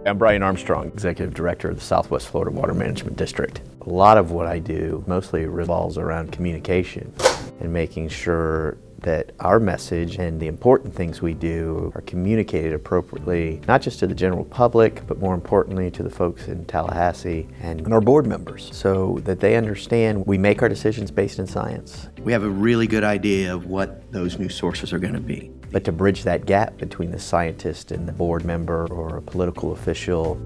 I'm Brian Armstrong, Executive Director of the Southwest Florida Water Management District. A lot of what I do mostly revolves around communication and making sure that our message and the important things we do are communicated appropriately, not just to the general public, but more importantly to the folks in Tallahassee and our board members, so that they understand we make our decisions based in science. We have a really good idea of what those new sources are going to be. But to bridge that gap between the scientist and the board member or a political official.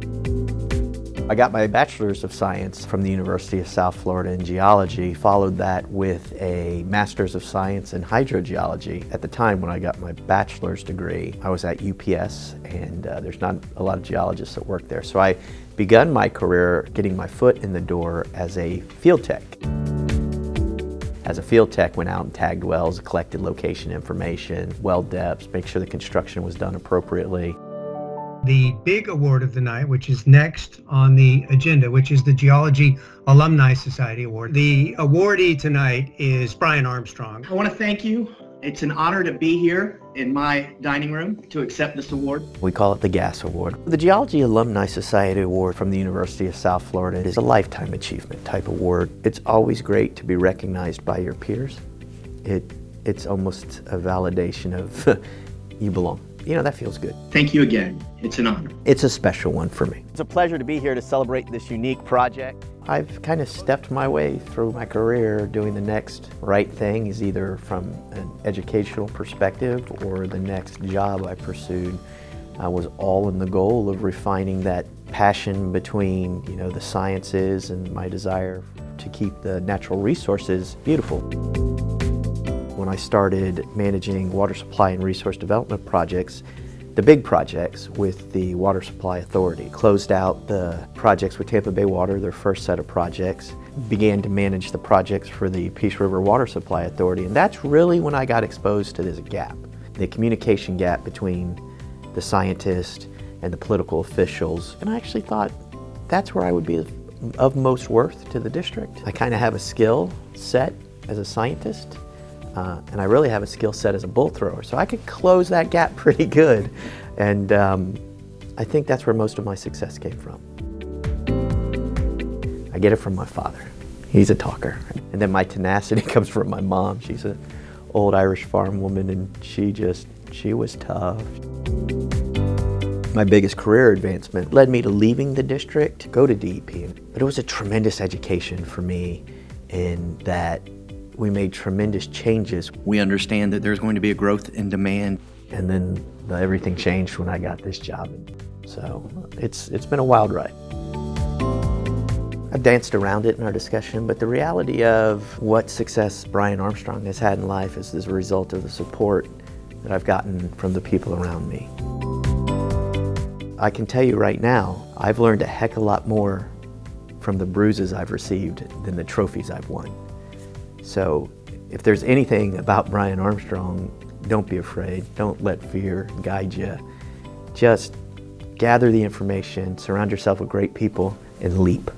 I got my Bachelor's of Science from the University of South Florida in geology, followed that with a Master's of Science in hydrogeology. At the time when I got my bachelor's degree, I was at UPS, and there's not a lot of geologists that work there. So I begun my career getting my foot in the door as a field tech. As a field tech, went out and tagged wells, collected location information, well depths, make sure the construction was done appropriately. The big award of the night, which is next on the agenda, which is the Geology Alumni Society Award. The awardee tonight is Brian Armstrong. I want to thank you. It's an honor to be here in my dining room to accept this award. We call it the GAS Award. The Geology Alumni Society Award from the University of South Florida is a lifetime achievement type award. It's always great to be recognized by your peers. It's almost a validation of you belong. You know, that feels good. Thank you again. It's an honor. It's a special one for me. It's a pleasure to be here to celebrate this unique project. I've kind of stepped my way through my career doing the next right thing, is either from an educational perspective or the next job I pursued. I was all in the goal of refining that passion between, the sciences and my desire to keep the natural resources beautiful. When I started managing water supply and resource development projects, the big projects with the Water Supply Authority, closed out the projects with Tampa Bay Water, their first set of projects, began to manage the projects for the Peace River Water Supply Authority, and that's really when I got exposed to this gap, the communication gap between the scientists and the political officials, and I actually thought that's where I would be of most worth to the district. I kind of have a skill set as a scientist, and I really have a skill set as a bull thrower, so I could close that gap pretty good, and I think that's where most of my success came from. I get it from my father. He's a talker. And then my tenacity comes from my mom. She's an old Irish farm woman, and she was tough. My biggest career advancement led me to leaving the district to go to DEP, but it was a tremendous education for me in that we made tremendous changes. We understand that there's going to be a growth in demand. And then everything changed when I got this job. So it's been a wild ride. I've danced around it in our discussion, but the reality of what success Brian Armstrong has had in life is as a result of the support that I've gotten from the people around me. I can tell you right now, I've learned a heck of a lot more from the bruises I've received than the trophies I've won. So if there's anything about Brian Armstrong, don't be afraid. Don't let fear guide you. Just gather the information, surround yourself with great people, and leap.